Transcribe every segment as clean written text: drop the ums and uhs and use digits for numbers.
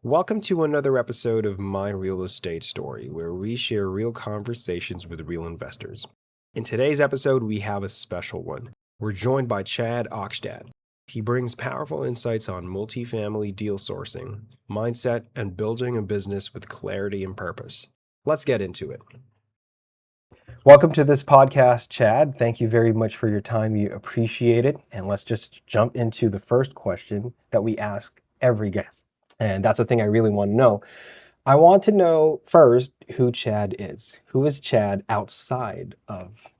Welcome to another episode of My Real Estate Story, where we share real conversations with real investors. In today's episode, we have a special one. We're joined by Chad Ogstadt. He brings powerful insights on multifamily deal sourcing, mindset, and building a business with clarity and purpose. Let's get into it. Welcome to this podcast, Chad. Thank you very much for your time. We appreciate it. And let's just jump into the first question that we ask every guest. And that's the thing I really want to know. I want to know first who Chad is. Who is Chad outside of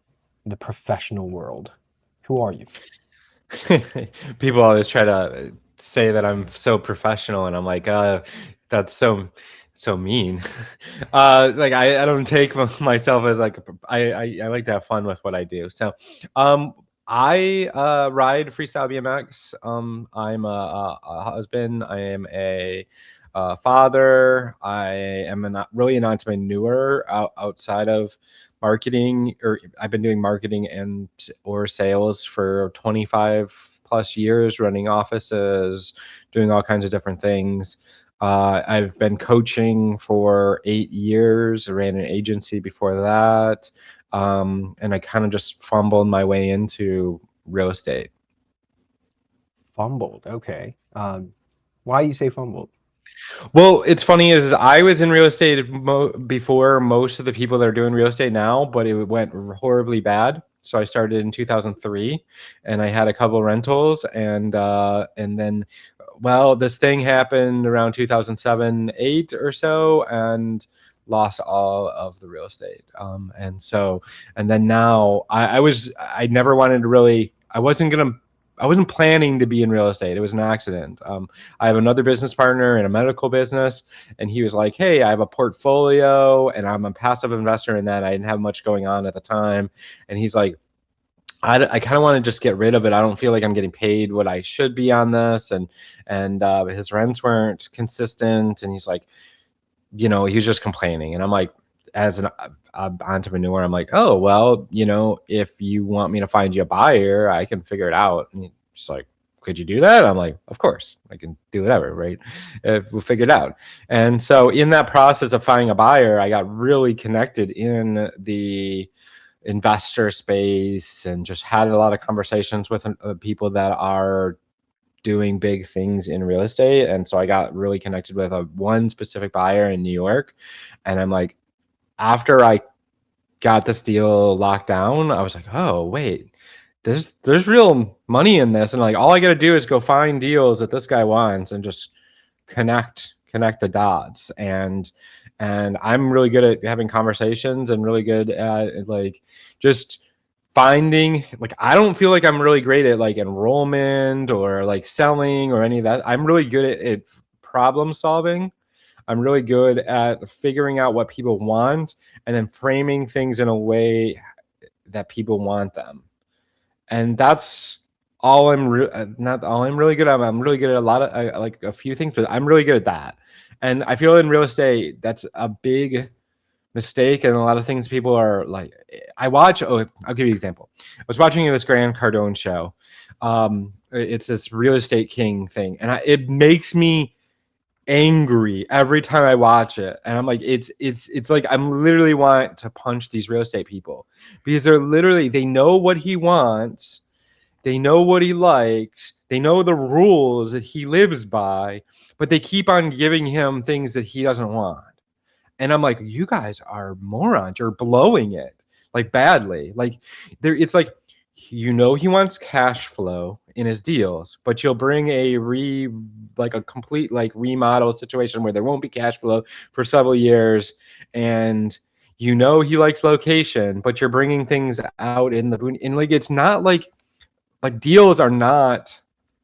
the professional world? Who are you? People always try to say that I'm so professional, and I'm like, that's so mean. Like I don't take myself as like I like to have fun with what I do. So, I ride freestyle BMX. I'm a husband. I am a father. I am really an entrepreneur outside of marketing, or I've been doing marketing and or sales for 25 plus years, running offices, doing all kinds of different things. I've been coaching for 8 years. I ran an agency before that. And I kind of just fumbled my way into real estate. Fumbled. Okay. Why you say fumbled? Well, it's funny is I was in real estate before most of the people that are doing real estate now, but it went horribly bad. So I started in 2003, and I had a couple rentals, and then, well, this thing happened around 2007, 8 or so, and lost all of the real estate. And then now I never wanted to really, I wasn't planning to be in real estate. It was an accident. I have another business partner in a medical business, and he was like, "Hey, I have a portfolio, and I'm a passive investor in that. I didn't have much going on at the time." And he's like, I kind of want to just get rid of it. I don't feel like I'm getting paid what I should be on this, and his rents weren't consistent, and he's like, he was just complaining, and I'm like, as an entrepreneur, I'm like, oh well, if you want me to find you a buyer, I can figure it out. And he's like, could you do that? I'm like, of course, I can do whatever, right? We'll figure it out. And so in that process of finding a buyer, I got really connected in the investor space and just had a lot of conversations with people that are doing big things in real estate. And so I got really connected with one specific buyer in New York. And I'm like, after I got this deal locked down, I was like, oh wait, there's real money in this. And like, all I got to do is go find deals that this guy wants and just connect the dots. And I'm really good at having conversations and really good at like just finding, like, I don't feel like I'm really great at like enrollment or like selling or any of that. I'm really good at problem solving. I'm really good at figuring out what people want and then framing things in a way that people want them. And that's all not all I'm really good at. I'm really good at a lot of like a few things, but I'm really good at that. And I feel in real estate that's a big mistake, and a lot of things people are like, I'll give you an example. I was watching this Grant Cardone show. It's this real estate king thing, and it makes me angry every time I watch it. And I'm like, it's like I'm literally want to punch these real estate people, because they know what he wants, they know what he likes, they know the rules that he lives by, but they keep on giving him things that he doesn't want. And I'm like, you guys are morons. You're blowing it like badly. Like it's like, he wants cash flow in his deals, but you'll bring like a complete like remodel situation where there won't be cash flow for several years, and he likes location, but you're bringing things out in the boon, and like it's not like deals are not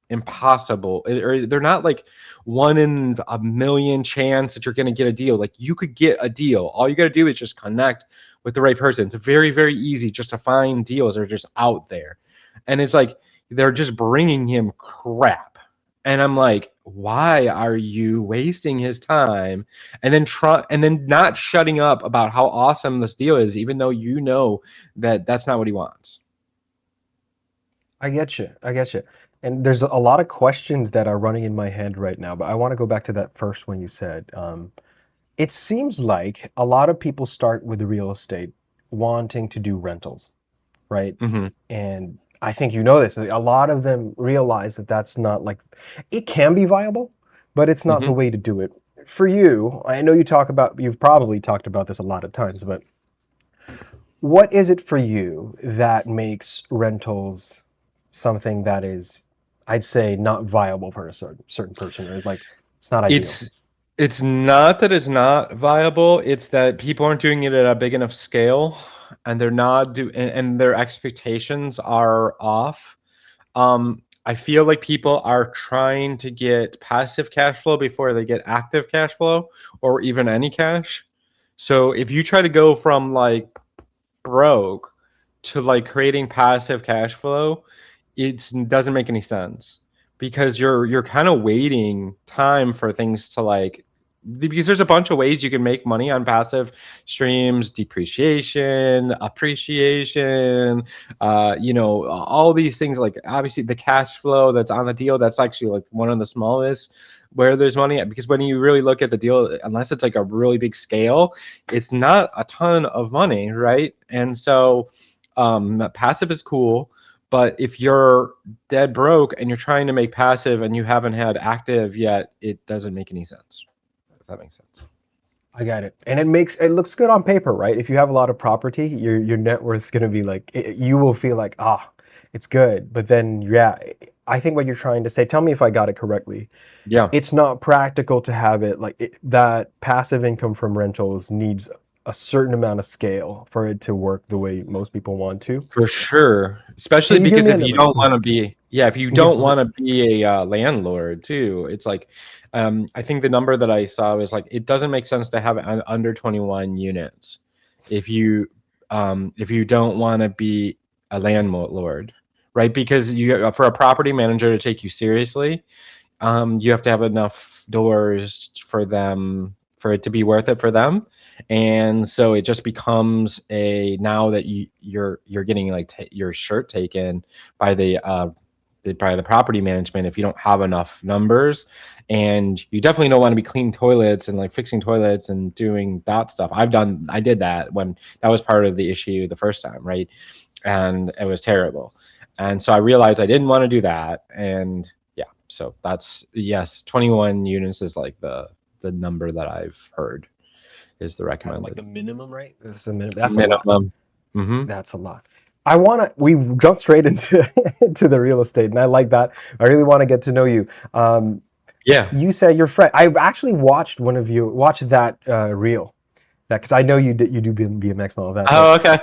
impossible, or they're not like 1 in a million chance that you're going to get a deal. Like, you could get a deal. All you got to do is just connect with the right person. It's very, very easy just to find deals that are just out there. And it's like they're just bringing him crap. And I'm like, why are you wasting his time and then not shutting up about how awesome this deal is, even though you know that that's not what he wants? I get you. I get you. And there's a lot of questions that are running in my head right now, but I want to go back to that first one you said. It seems like a lot of people start with real estate wanting to do rentals, right? Hmm. And I think you know this. A lot of them realize that that's not like it can be viable, but it's not the Hmm. way to do it. For you, I know you've probably talked about this a lot of times, but what is it for you that makes rentals something that is, I'd say, not viable for a certain person, or like it's not ideal? It's it's not that it's not viable, it's that people aren't doing it at a big enough scale, and they're not do and their expectations are off. I feel like people are trying to get passive cash flow before they get active cash flow or even any cash. So if you try to go from like broke to like creating passive cash flow, it doesn't make any sense because you're kind of waiting time for things to like, because there's a bunch of ways you can make money on passive streams: depreciation, appreciation, all these things. Like obviously the cash flow that's on the deal, that's actually like one of the smallest where there's money, because when you really look at the deal, unless it's like a really big scale, it's not a ton of money, right? And so passive is cool, but if you're dead broke and you're trying to make passive and you haven't had active yet, it doesn't make any sense. If that makes sense. I got it. And it looks good on paper, right? If you have a lot of property, your net worth's going to be like you will feel like, it's good. But then yeah, I think what you're trying to say, tell me if I got it correctly. Yeah. It's not practical to have it like that passive income from rentals needs a certain amount of scale for it to work the way most people want to. For sure, especially Can you give because me a if you number? don't want to be, yeah, if you Yeah. don't want to be a landlord too, it's like, I think the number that I saw was like, it doesn't make sense to have under 21 units if you don't want to be a landlord, right? Because you, for a property manager to take you seriously, you have to have enough doors for them for it to be worth it for them. And so it just becomes a, now that you're getting like your shirt taken by by the property management if you don't have enough numbers. And you definitely don't want to be cleaning toilets and like fixing toilets and doing that stuff. I did that when that was part of the issue the first time, right? And it was terrible. And so I realized I didn't want to do that. And yeah, so that's, yes, 21 units is like the number that I've heard is the Kind of like recommended the minimum, right? That's the minimum. That's a lot. minimum. Mm-hmm. That's a lot. We jumped straight into into the real estate, and I like that. I really want to get to know you. Yeah. You said your friend. I've actually watched that reel, that because I know you do BMX and all of that. So Oh, okay.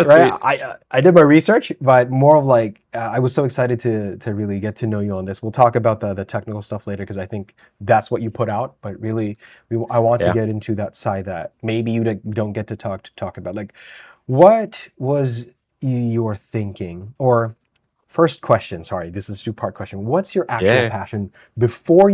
right, Sweet. I did my research, but more of like I was so excited to really get to know you on this. We'll talk about the technical stuff later because I think that's what you put out. But really, I want to Yeah. get into that side that maybe don't get to talk about. Like, what was your thinking? Or first question, sorry, this is a two-part question. What's your actual Yeah. passion before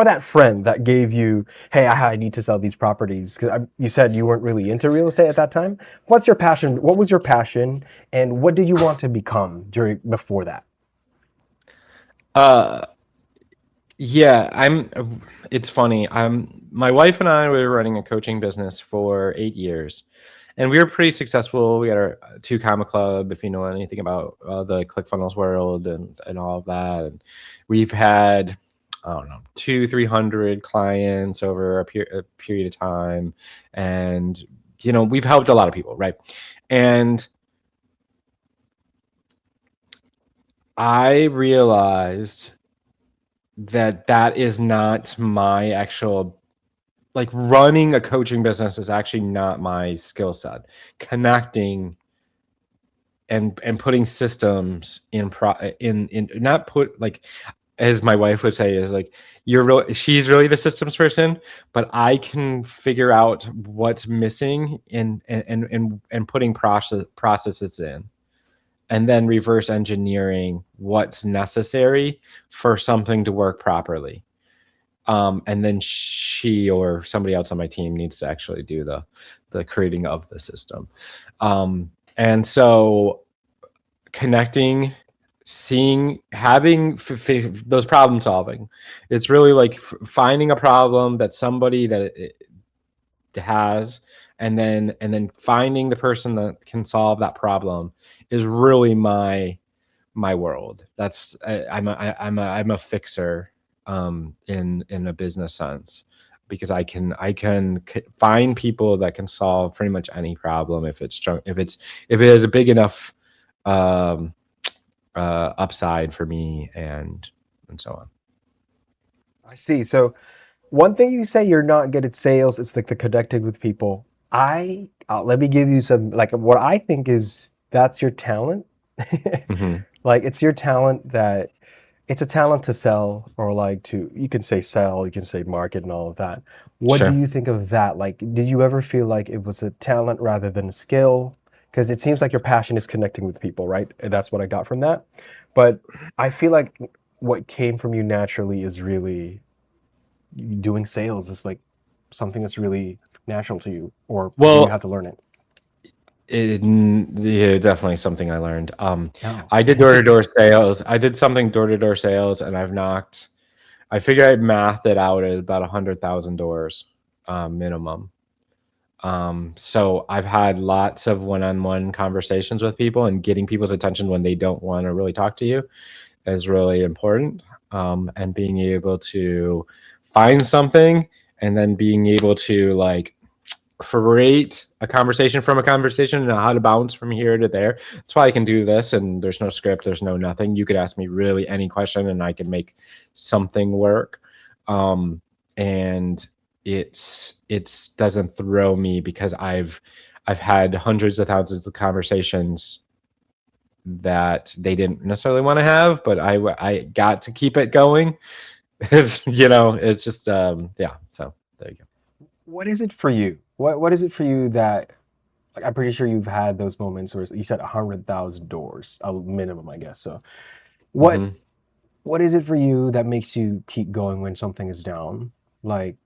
that friend that gave you, hey, I need to sell these properties? Because you said you weren't really into real estate at that time. What's your passion? What was your passion, and what did you want to become before that? Uh, yeah, it's funny. My wife and I were running a coaching business for 8 years, and we were pretty successful. We had our two comma club, if you know anything about the ClickFunnels world and all of that. And we've had, I don't know, 300 clients over a period of time, and we've helped a lot of people, right? And I realized that that is not my actual, like, running a coaching business is actually not my skill set. Connecting and putting systems in not put, like, as my wife would say, is like, she's really the systems person, but I can figure out what's missing and putting processes in, and then reverse engineering what's necessary for something to work properly. And then she or somebody else on my team needs to actually do the creating of the system. And so connecting having those problem solving. It's really like finding a problem that somebody that it has, and then finding the person that can solve that problem is really my world. That's I'm a fixer in a business sense, because I can find people that can solve pretty much any problem if it is a big enough um, upside for me, and so on. I see. So one thing you say you're not good at sales, it's like the connecting with people. Let me give you some like what I think is that's your talent. Hmm. Like it's your talent that it's a talent to sell or like to you can say sell, you can say market and all of that. What do Sure. you think of that? Like did you ever feel like it was a talent rather than a skill? Because it seems like your passion is connecting with people, right? And that's what I got from that. But I feel like what came from you naturally is really doing sales is like something that's really natural to you, or did you have Well, to learn it? yeah, definitely something I learned. No. I did door-to-door sales. I did something door-to-door sales, and I figured I mathed it out at about 100,000 doors, minimum. So I've had lots of one-on-one conversations with people, and getting people's attention when they don't want to really talk to you is really important. And being able to find something, and then being able to like create a conversation from a conversation, and how to bounce from here to there. That's why I can do this, and there's no script, there's no nothing. You could ask me really any question, and I can make something work. And it's doesn't throw me, because I've had hundreds of thousands of conversations that they didn't necessarily want to have, but I got to keep it going. It's just yeah. So there you go. What is it for you? What is it for you that like I'm pretty sure you've had those moments where you said 100,000 doors, a minimum, I guess. So what Hmm. what is it for you that makes you keep going when something is down? Like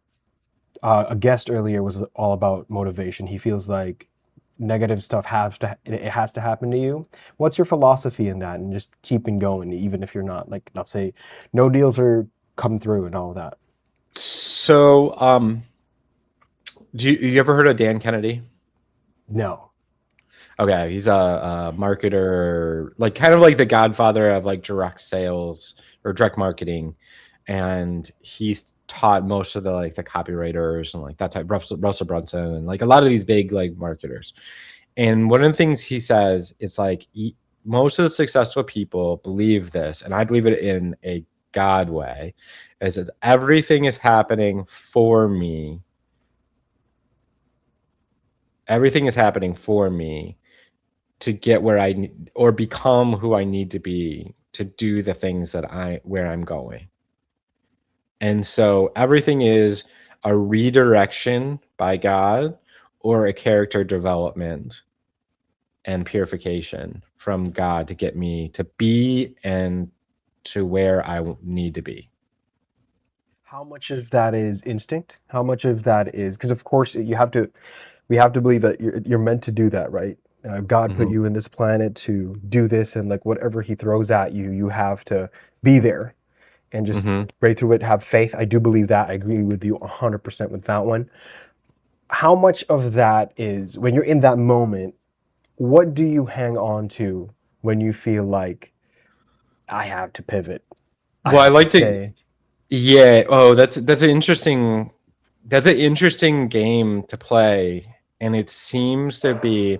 a guest earlier was all about motivation. He feels like negative stuff it has to happen to you. What's your philosophy in that and just keeping going even if you're not like let's say no deals are come through and all of that? So you ever heard of Dan Kennedy? No. Okay, he's a marketer, like kind of like the godfather of like direct sales or direct marketing, and he's taught most of the like the copywriters and like that type, Russell Brunson, and like a lot of these big like marketers. And one of the things he says is like most of the successful people believe this, and I believe it in a God way, is that everything is happening for me. Everything is happening for me to get where I need, or become who I need to be to do the things that where I'm going. And so everything is a redirection by God, or a character development and purification from God to get me to be and to where I need to be. How much of that is instinct? How much of that is because of course we have to believe that you're meant to do that, right? God put Hmm. you in this planet to do this, and like whatever He throws at you, you have to be there and just Hmm. break through it. Have faith. I do believe that. I agree with you 100% with that one. How much of that is when you're in that moment? What do you hang on to when you feel like I have to pivot? I Well, I have to like to, say yeah. Oh, that's an interesting game to play, and it seems to be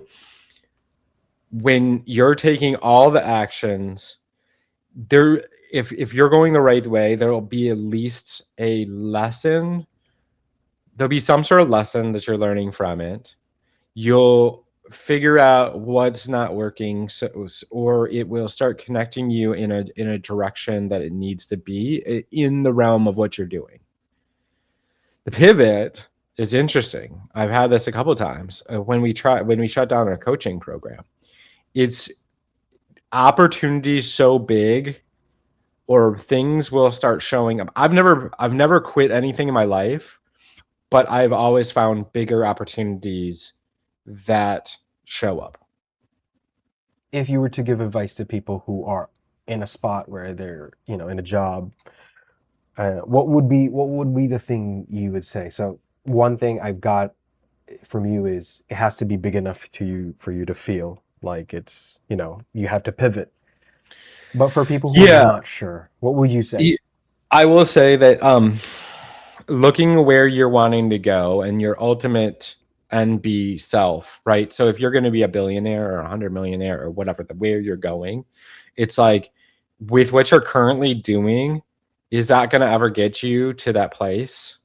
when you're taking all the actions there. If you're going the right way, there will be at least a lesson. There'll be some sort of lesson that you're learning from it. You'll figure out what's not working, so, or it will start connecting you in a direction that it needs to be in the realm of what you're doing. The pivot is interesting. I've had this a couple of times when we shut down our coaching program. It's opportunities so big, or things will start showing up. I've never quit anything in my life, but I've always found bigger opportunities that show up. if you were to give advice to people who are in a spot where they're, in a job, what would be the thing you would say? So one thing I've got from you is it has to be big enough to you for you to feel like it's, you have to pivot. But for people who are Yeah, not sure, what would you say? I will say that looking where you're wanting to go and your ultimate NB self, right? So if you're going to be a billionaire or 100 millionaire or whatever, the where you're going, it's like with what you're currently doing, is that going to ever get you to that place?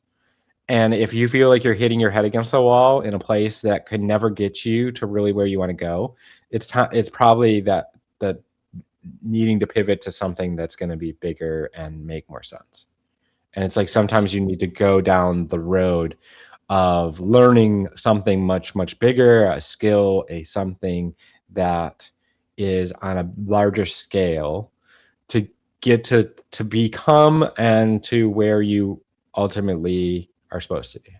And if you feel like you're hitting your head against the wall in a place that could never get you to really where you want to go, it's probably that needing to pivot to something that's going to be bigger and make more sense. And it's like sometimes Gotcha. you need to go down the road of learning something much, much bigger, a skill, a something that is on a larger scale to get to become and to where you ultimately are supposed to be.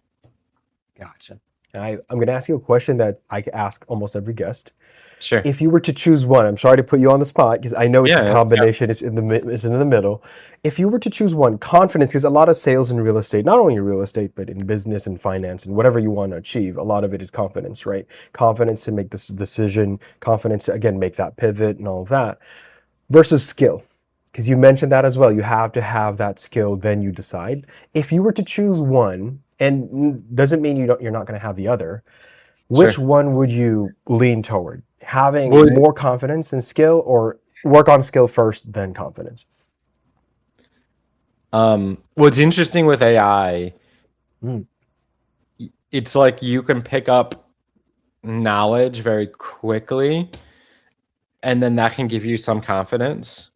Gotcha. And I'm going to ask you a question that I ask almost every guest. Sure. If you were to choose one, I'm sorry to put you on the spot because I know it's a Yeah. Yeah. combination. It's in the middle. If you were to choose one, confidence, because a lot of sales in real estate, not only in real estate but in business and finance and whatever you want to achieve, a lot of it is confidence, right? Confidence to make this decision, confidence to again make that pivot and all of that, versus skill. Because you mentioned that as well. You have to have that skill, then you decide. If you were to choose one, and doesn't mean you're not going to have the other, which Sure. one would you lean toward? Having Would more confidence than skill, or work on skill first, then confidence? what's interesting with AI, Mm, it's like you can pick up knowledge very quickly, and then that can give you some confidence,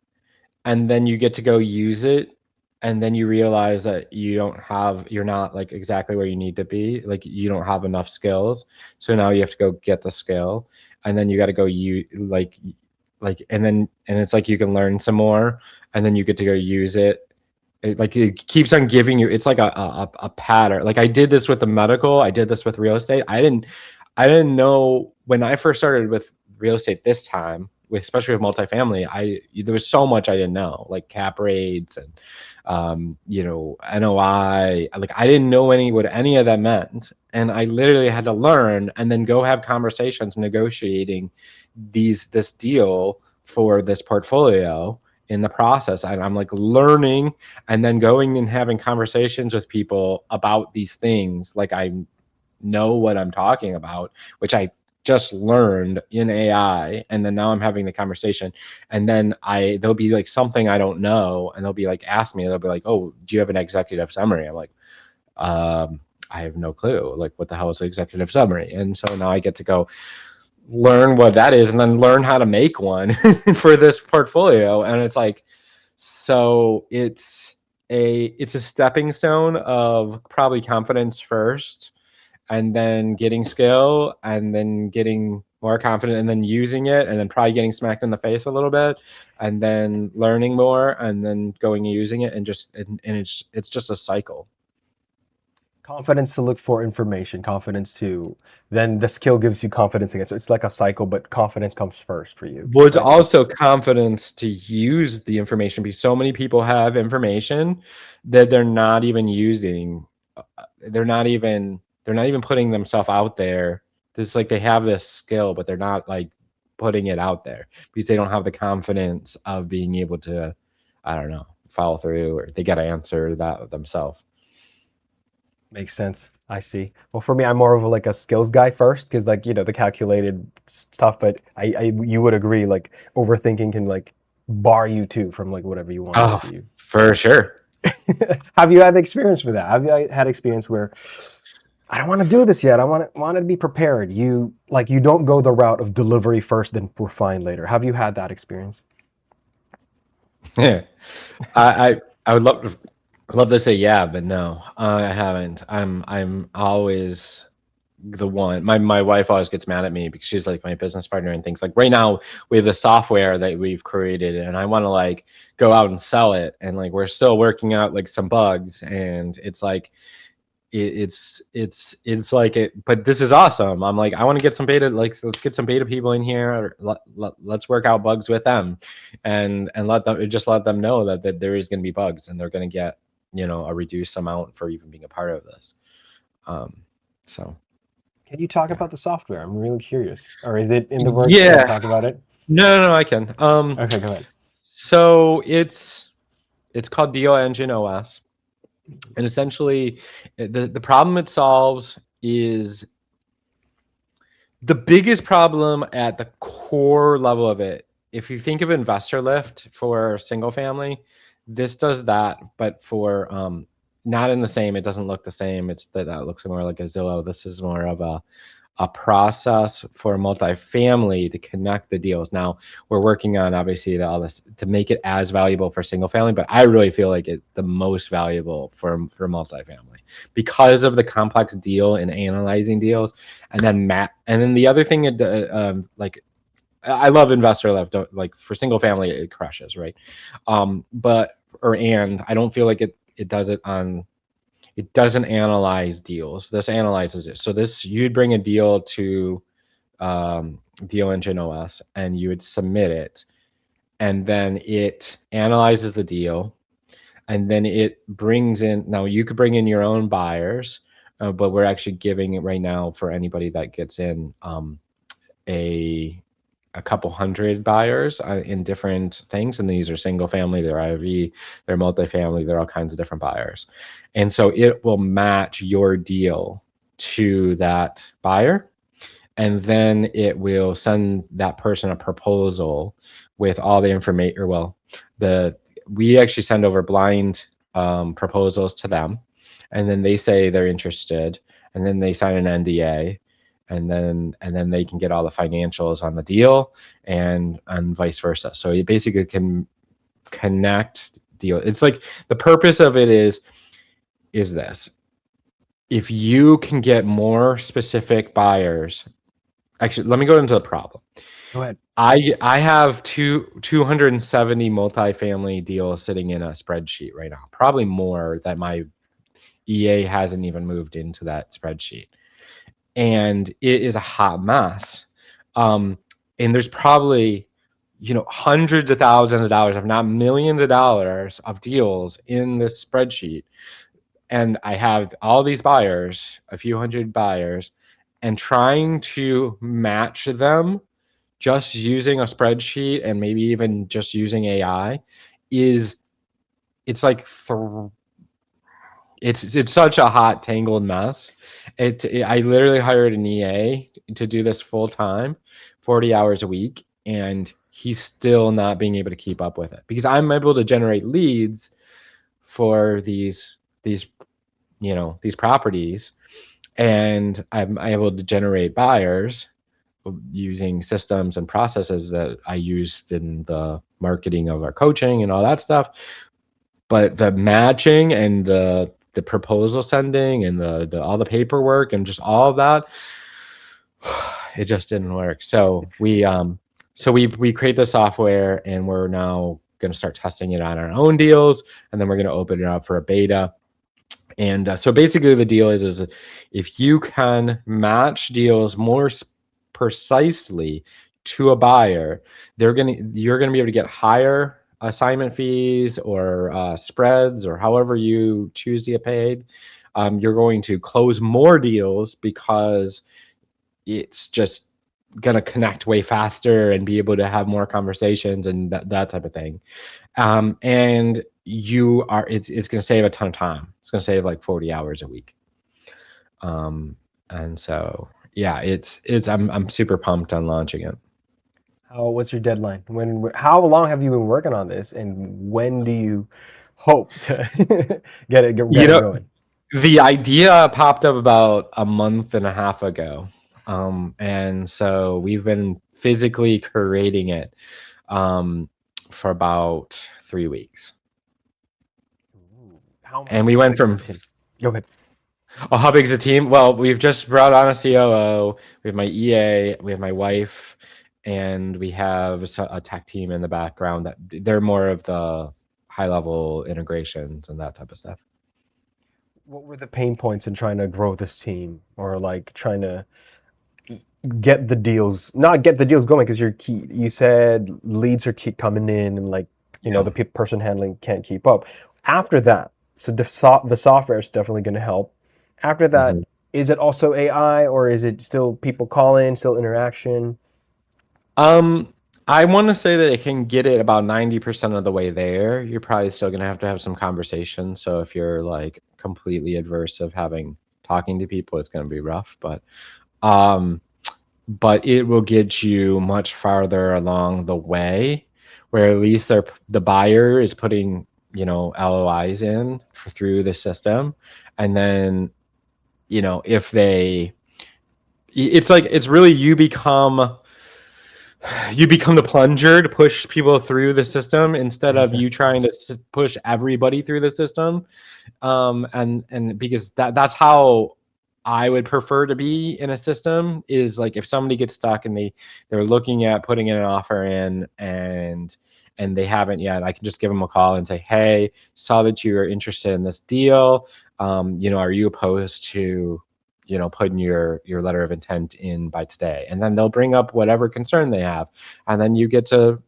and then you get to go use it, and then you realize that you're not like exactly where you need to be, like you don't have enough skills, so now you have to go get the skill, and then you got to go you like and it's like you can learn some more, and then you get to go use it. Like it keeps on giving you, it's like a pattern. Like I did this with the medical, I did this with real estate. I didn't know when I first started with real estate this time, with especially with multifamily. There was so much I didn't know, like cap rates and NOI. Like I didn't know what any of that meant, and I literally had to learn and then go have conversations negotiating this deal for this portfolio in the process. And I'm like learning and then going and having conversations with people about these things like I know what I'm talking about, which I just learned in AI. And then now I'm having the conversation, and then there'll be like something I don't know, and they'll be like, ask me, they'll be like, oh, do you have an executive summary? I'm like, I have no clue. Like, what the hell is an executive summary? And so now I get to go learn what that is and then learn how to make one for this portfolio. And it's like, so it's a stepping stone of probably confidence first, and then getting skill, and then getting more confident, and then using it, and then probably getting smacked in the face a little bit, and then learning more, and then going and using it, and it's just a cycle. confidence to look for information, confidence to then the skill gives you confidence again. So it's like a cycle, but confidence comes first for you, Was right? also confidence to use the information, because so many people have information that they're not even using. They're not even putting themselves out there. It's like they have this skill, but they're not like putting it out there because they don't have the confidence of being able to, I don't know, follow through, or they got to answer that themselves. Makes sense. I see. Well, for me, I'm more of like a skills guy first because, like, the calculated stuff. But you would agree, like, overthinking can like bar you too from like whatever you want to Oh, achieve. for sure. Have you had experience with that? Have you had experience where I don't want to do this yet? I want to be prepared. You don't go the route of delivery first, then refine later. Have you had that experience? Yeah. I would love to say yeah, but no, I haven't. I'm always the one. My wife always gets mad at me because she's like my business partner and things. Like right now we have the software that we've created, and I want to like go out and sell it, and like we're still working out like some bugs, and it's like it's like it, but this is awesome. I'm like, I want to get some beta, like let's get some beta people in here. Let's work out bugs with them, and let them know that there is going to be bugs, and they're going to get, you know, a reduced amount for even being a part of this. So Can you talk yeah, about the software? I'm really curious. Or is it in the works? Can't yeah. talk about it? No, I can. Okay, go ahead. So it's called Deal Engine OS, and essentially, the problem it solves is the biggest problem at the core level of it. If you think of investor lift for single family, this does that, but for not in the same. It doesn't look the same. It's that looks more like a Zillow. This is more of a process for multifamily to connect the deals. Now we're working on obviously all this to make it as valuable for single family, but I really feel like it's the most valuable for multifamily because of the complex deal and analyzing deals, and then the other thing, like I love investor left, like for single family it crushes, right? But or and I don't feel like it does it on, it doesn't analyze deals. This analyzes it. So this, you'd bring a deal to Deal Engine OS and you would submit it, and then it analyzes the deal, and then it brings in. Now you could bring in your own buyers, but we're actually giving it right now for anybody that gets in a a couple hundred buyers in different things, and these are single family, they're IV, they're multifamily, they're all kinds of different buyers, and so it will match your deal to that buyer, and then it will send that person a proposal with all the information, or well, the we actually send over blind proposals to them, and then they say they're interested, and then they sign an NDA, and then they can get all the financials on the deal, and vice versa. So you basically can connect deal. It's like the purpose of it is this: if you can get more specific buyers. Actually, let me go into the problem. Go ahead. I have 270 multifamily deals sitting in a spreadsheet right now, probably more that my EA hasn't even moved into that spreadsheet, and it is a hot mess. Um, and there's probably, you know, hundreds of thousands of dollars, if not millions of dollars, of deals in this spreadsheet, and I have all these buyers, a few hundred buyers, and trying to match them just using a spreadsheet and maybe even just using AI is, it's like it's such a hot tangled mess. I literally hired an EA to do this full time, 40 hours a week, and he's still not being able to keep up with it because I'm able to generate leads for these these properties, and I'm able to generate buyers using systems and processes that I used in the marketing of our coaching and all that stuff. But the matching and the proposal sending and the all the paperwork and just all of that, it just didn't work. So we create the software, and we're now going to start testing it on our own deals, and then we're going to open it up for a beta. And so basically the deal is if you can match deals more precisely to a buyer, you're gonna be able to get higher assignment fees or spreads, or however you choose to get paid. You're going to close more deals because it's just gonna connect way faster and be able to have more conversations and that type of thing. And it's going to save a ton of time. It's going to save like 40 hours a week. And so yeah, I'm super pumped on launching it. What's your deadline? How long have you been working on this, and when do you hope to get You it know, going? the idea popped up about a month and a half ago. And so we've been physically creating it for about 3 weeks. Ooh, And we how went big is the from, team? Go ahead. oh, how big is the team? Well, we've just brought on a COO. We have my EA. We have my wife, and we have a tech team in the background that they're more of the high level integrations and that type of stuff. What were the pain points in trying to grow this team, or like trying to get the deals, not get the deals going, because you said leads are keep coming in, and like, Yeah. the person handling can't keep up. After that, so the software is definitely going to help. After that, Mhm. is it also AI, or is it still people calling, still interaction? Um, I want to say that it can get it about 90% of the way there. You're probably still gonna have to have some conversation. So if you're like completely adverse of having talking to people, it's gonna be rough. Um, but it will get you much farther along the way, where at least the buyer is putting, LOIs in through the system, and then, if it's like it's really you become the plunger to push people through the system instead of you trying to push everybody through the system. And because that's how I would prefer to be in a system, is like if somebody gets stuck and they're looking at putting in an offer in, and they haven't yet, I can just give them a call and say, hey, saw that you are interested in this deal. Are you opposed to putting your letter of intent in by today? And then they'll bring up whatever concern they have, and then you get to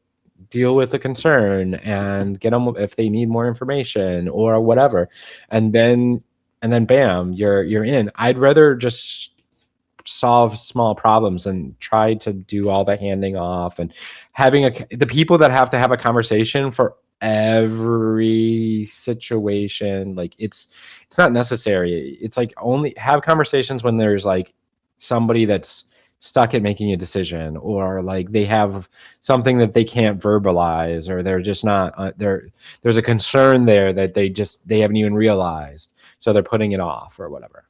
deal with the concern and get them if they need more information or whatever. And then bam, you're in. I'd rather just solve small problems and try to do all the handing off and having the people that have to have a conversation for every situation. Like it's not necessary. It's like only have conversations when there's like somebody that's stuck at making a decision, or like they have something that they can't verbalize, or they're just not there's a concern there that they haven't even realized, so they're putting it off or whatever.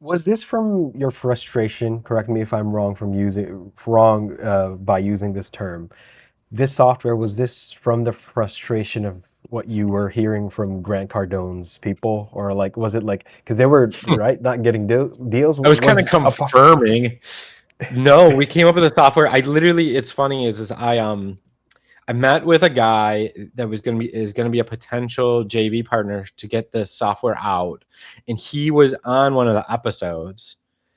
Was this from your frustration? Correct me if I'm wrong wrong by using this term. This software, was this from the frustration of what you were hearing from Grant Cardone's people, or like was it like because they were right not getting deals? I was kind of Was a part. confirming. No, we came up with the software. I literally, it's funny is I met with a guy that is gonna be a potential JV partner to get this software out, and he was on one of the episodes.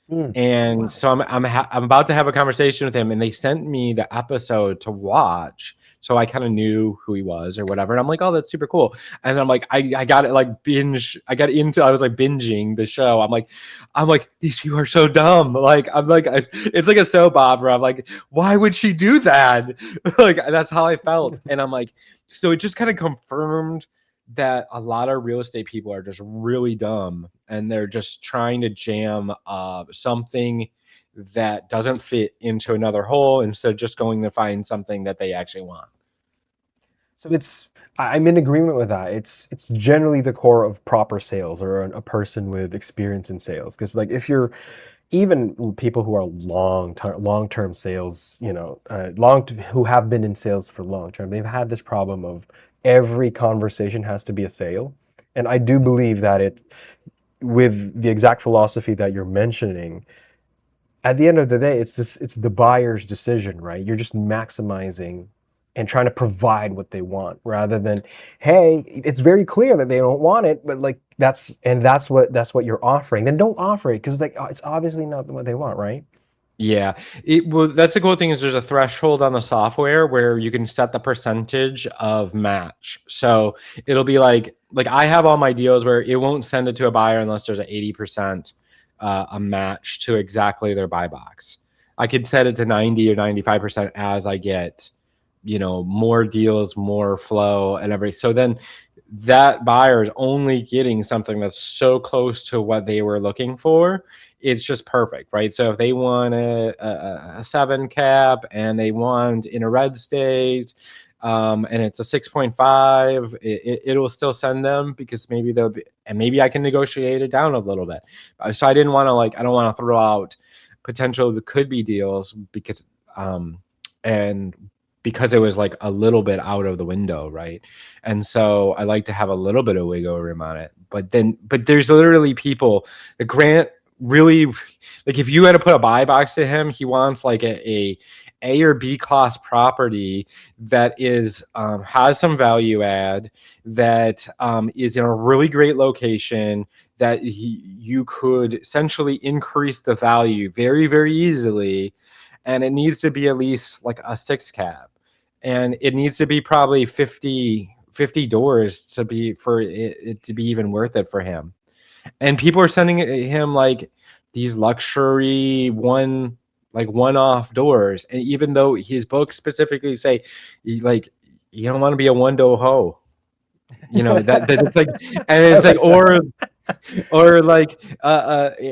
Mm. And so I'm about to have a conversation with him, and they sent me the episode to watch, so I kind of knew who he was or whatever. And I'm like, oh, that's super cool. And I'm like, I got it like binge. I was like binging the show. I'm like, these people are so dumb. Like it's like a soap opera. I'm like, why would she do that? Like that's how I felt. And I'm like, so it just kind of confirmed that a lot of real estate people are just really dumb, and they're just trying to jam something that doesn't fit into another hole instead of just going to find something that they actually want. So I'm in agreement with that. It's generally the core of proper sales, or a person with experience in sales. Because like if you're even people who are long term sales, who have been in sales for long term, they've had this problem of every conversation has to be a sale. And I do believe that with the exact philosophy that you're mentioning, at the end of the day, it's the buyer's decision, right? You're just maximizing and trying to provide what they want, rather than, hey, it's very clear that they don't want it, but like that's what you're offering. Then don't offer it, because like it's obviously not what they want, right? Yeah, well, that's the cool thing is there's a threshold on the software where you can set the percentage of match. So it'll be like I have all my deals where it won't send it to a buyer unless there's an 80% a match to exactly their buy box. I could set it to 90 or 95% as I get, more deals, more flow, and everything. So then that buyer is only getting something that's so close to what they were looking for. It's just perfect, right? So if they want a 7 cap and they want in a red state, and it's a 6.5, it'll still send them, because maybe they'll be, and maybe I can negotiate it down a little bit. So I didn't want to I don't want to throw out potential that could be deals, and because it was like a little bit out of the window, right? And so I like to have a little bit of wiggle room on it. But there's literally people, the Grant really, like if you had to put a buy box to him, he wants like a A or B class property that is has some value add, that is in a really great location, that you could essentially increase the value very, very easily, and it needs to be at least like a 6 cap, and it needs to be probably 50 doors to be for it to be even worth it for him. And people are sending him like these luxury one-off doors, and even though his books specifically say like you don't want to be a one-door hoe, that it's like, and I it's like, like that. or like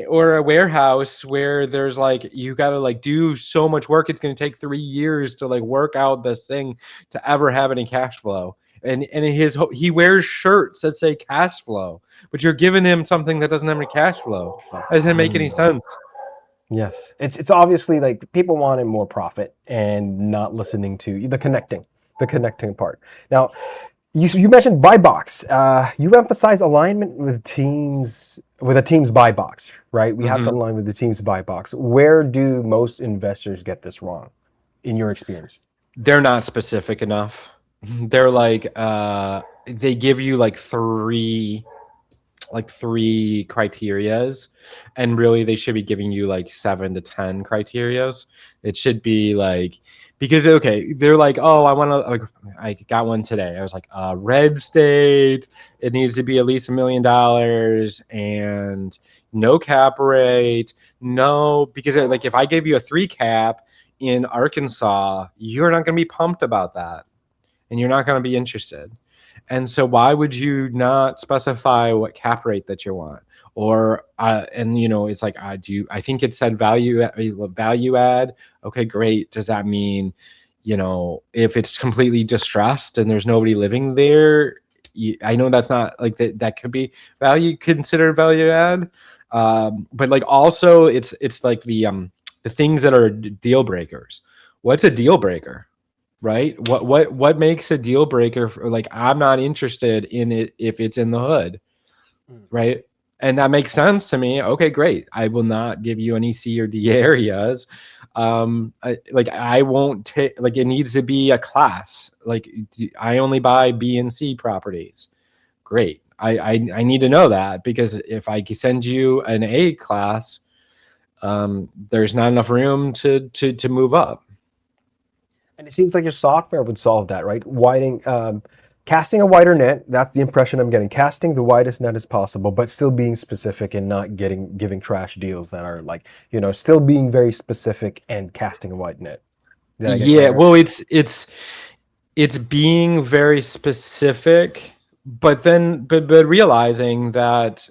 or a warehouse where there's like you got to like do so much work, it's going to take 3 years to like work out this thing to ever have any cash flow. And he wears shirts that say cash flow, but you're giving him something that doesn't have any cash flow. That doesn't make any sense. Yes, it's obviously like people wanted more profit and not listening to the connecting part. Now, you mentioned buy box. You emphasize alignment with a team's buy box, right? We have to Hmm. align with the team's buy box. Where do most investors get this wrong, in your experience? They're not specific enough. They're like they give you like three criterias, and really they should be giving you like 7 to 10 criterias. It should be like, because okay, they're like, oh, I want to, like, I got one today. I was like, red state, it needs to be at least $1 million, and no cap rate. No, because like if I gave you a 3 cap in Arkansas, you're not going to be pumped about that, and you're not going to be interested. And so why would you not specify what cap rate that you want? Or and it's like, I think it said value add. Okay, great. Does that mean, if it's completely distressed and there's nobody living there? I know that's not like that could be considered value add. But like also it's like the things that are deal breakers. What's a deal breaker? Right? What makes a deal breaker for, like, I'm not interested in it if it's in the hood, right? And that makes sense to me. Okay, great. I will not give you any C or D areas. I won't take, like, it needs to be a class. Like, I only buy B and C properties. Great. I need to know that, because if I send you an A class, there's not enough room to move up. And it seems like your software would solve that, right? Casting a wider net. That's the impression I'm getting. Casting the widest net as possible, but still being specific and not giving trash deals that are like, still being very specific and casting a wide net. Did I get Yeah, clear? well, it's being very specific, but then but realizing that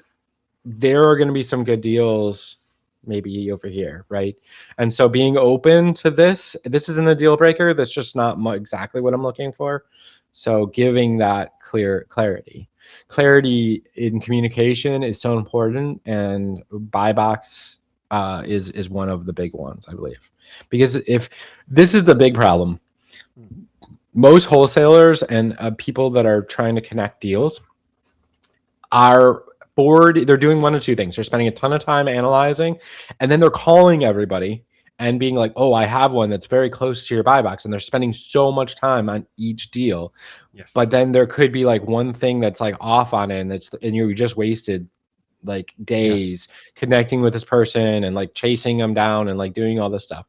there are going to be some good deals maybe over here, right? And so being open to this isn't a deal breaker, that's just not exactly what I'm looking for. So giving that clarity in communication is so important, and buy box is one of the big ones, I believe, because if this is the big problem, most wholesalers and people that are trying to connect deals are bored. They're doing one of two things. They're spending a ton of time analyzing, and then they're calling everybody and being like, oh, I have one that's very close to your buy box. And they're spending so much time on each deal. Yes. But then there could be like one thing that's like off on it, and you just wasted like Yes. days connecting with this person and like chasing them down and like doing all this stuff.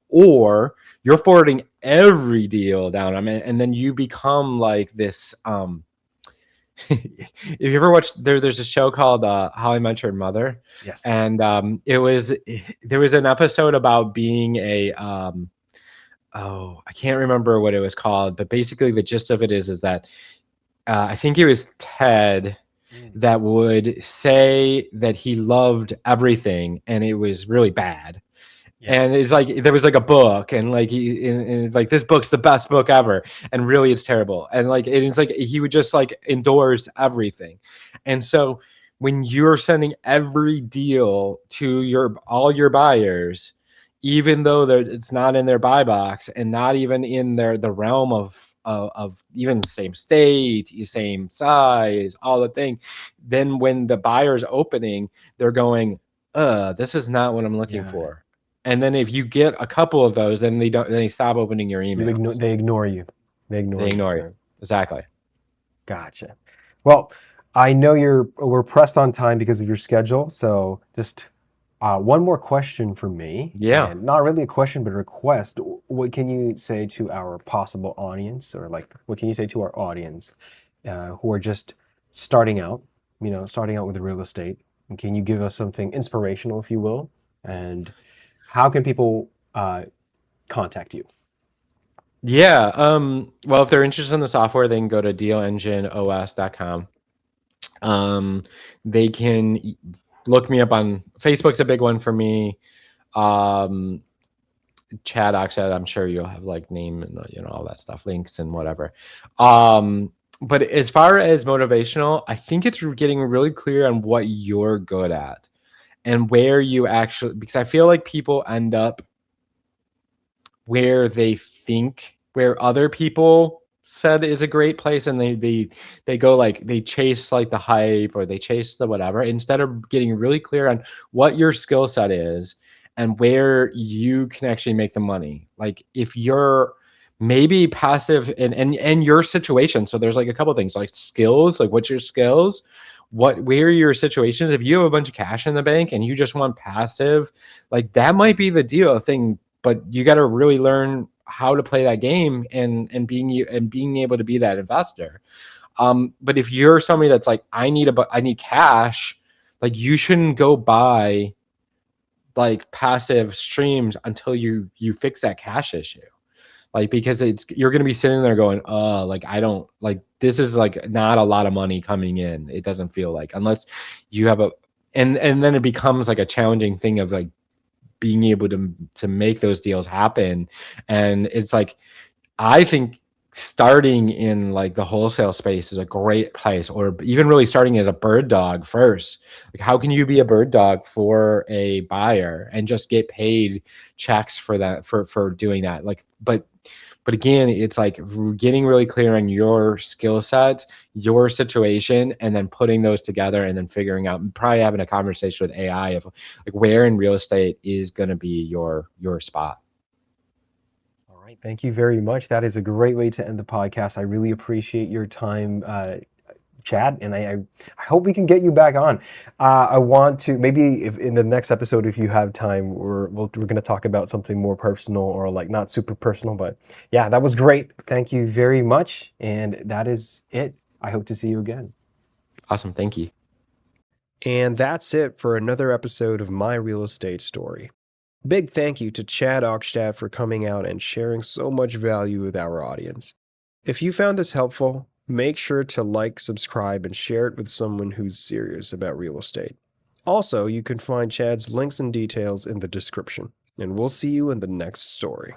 Or you're forwarding every deal down. I mean, and then you become like this if you ever watched, there's a show called How I Met Your Mother, Yes. and there was an episode about being a oh, I can't remember what it was called, but basically the gist of it is that I think it was Ted Mm. that would say that he loved everything and it was really bad. Yeah. And it's like there was like a book, and like and like this book's the best book ever, and really it's terrible. And like it's like he would just like endorse everything. And so when you're sending every deal to your all your buyers, even though it's not in their buy box and not even in the realm of even the same state, same size, all the thing, then when the buyer's opening, they're going, this is not what I'm looking Yeah. for. And then if you get a couple of those, then they stop opening your emails. They ignore you. They They ignore you. ignore you. Right. Exactly. Gotcha. Well, I know we're pressed on time because of your schedule, so just one more question for me, Yeah. and not really a question, but a request. What can you say to our possible audience, or like, what can you say to our audience who are just starting out, starting out with real estate? And can you give us something inspirational, if you will? And how can people contact you? Yeah. Well, if they're interested in the software, they can go to dealengineos.com. Um, they can look me up on Facebook's a big one for me. Um, Chad Ogstat, I'm sure you'll have like name and all that stuff, links and whatever. But as far as motivational, I think it's getting really clear on what you're good at and where you actually, because I feel like people end up where they think where other people said is a great place, and they go like they chase like the hype or they chase the whatever instead of getting really clear on what your skill set is and where you can actually make the money. Like if you're maybe passive and your situation, so there's like a couple of things like skills, like what's your skills, where are your situations. If you have a bunch of cash in the bank and you just want passive, like that might be the deal thing, but you got to really learn how to play that game and being able to be that investor. But if you're somebody that's like, I need cash, like you shouldn't go buy like passive streams until you fix that cash issue. Like because you're gonna be sitting there going, like I don't like this is like not a lot of money coming in. It doesn't feel like unless you have a and then it becomes like a challenging thing of like being able to make those deals happen. And it's like I think starting in like the wholesale space is a great place, or even really starting as a bird dog first. Like how can you be a bird dog for a buyer and just get paid checks for that for doing that? Like but again, it's like getting really clear on your skill sets, your situation, and then putting those together and then figuring out, probably having a conversation with AI of like where in real estate is going to be your spot. All right. Thank you very much. That is a great way to end the podcast. I really appreciate your time, Chad, and I hope we can get you back on. I want to maybe if in the next episode, if you have time, we're going to talk about something more personal or like not super personal. But yeah, that was great. Thank you very much, and that is it. I hope to see you again. Awesome. Thank you. And that's it for another episode of My Real Estate Story. Big thank you to Chad Ockstadt for coming out and sharing so much value with our audience. If you found this helpful, make sure to like, subscribe, and share it with someone who's serious about real estate. Also, you can find Chad's links and details in the description, and we'll see you in the next story.